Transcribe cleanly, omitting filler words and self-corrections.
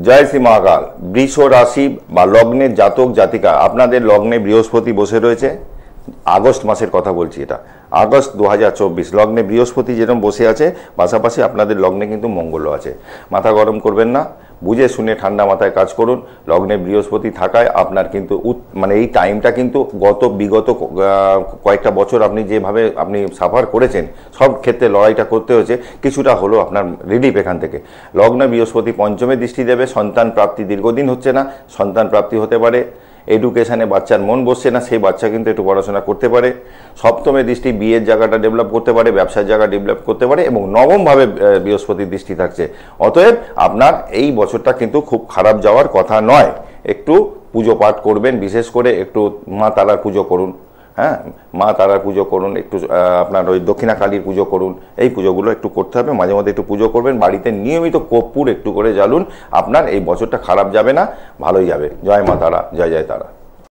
জয় শ্রী মহাকাল। বৃষ রাশি বা লগ্নের জাতক জাতিকা, আপনাদের লগ্নে বৃহস্পতি বসে রয়েছে। আগস্ট মাসের কথা বলছি, এটা আগস্ট 2024। লগ্নে বৃহস্পতি যেরকম বসে আছে, পাশাপাশি আপনাদের লগ্নে কিন্তু মঙ্গলও আছে। মাথা গরম করবেন না, বুঝে শুনে ঠান্ডা মাথায় কাজ করুন। লগ্নে বৃহস্পতি থাকায় আপনার কিন্তু মানে এই টাইমটা কিন্তু বিগত কয়েকটা বছর আপনি যেভাবে সাফার করেছেন, সব ক্ষেত্রে লড়াইটা করতে হয়েছে, কিছুটা হলো আপনার রিলিফ এখান থেকে। লগ্নে বৃহস্পতি পঞ্চমে দৃষ্টি দেবে। সন্তান প্রাপ্তি দীর্ঘদিন হচ্ছে না, সন্তান প্রাপ্তি হতে পারে। এডুকেশানে বাচ্চার মন বসছে না, সেই বাচ্চা কিন্তু একটু পড়াশোনা করতে পারে। সপ্তমে দৃষ্টি বিয়ের জায়গাটা ডেভেলপ করতে পারে, ব্যবসার জায়গা ডেভেলপ করতে পারে, এবং নবমভাবে বৃহস্পতির দৃষ্টি থাকছে। অতএব আপনার এই বছরটা কিন্তু খুব খারাপ যাওয়ার কথা নয়। একটু পুজো পাঠ করবেন, বিশেষ করে একটু মা তারার পুজো করুন। হ্যাঁ, মা তারার পুজো করুন, একটু আপনার ওই দক্ষিণা কালীর পুজো করুন। এই পুজোগুলো একটু করতে হবে, মাঝে মধ্যে একটু পুজো করবেন। বাড়িতে নিয়মিত কর্পূর একটু করে জ্বালুন। আপনার এই বছরটা খারাপ যাবে না, ভালোই যাবে। জয় মা তারা, জয় জয় তারা।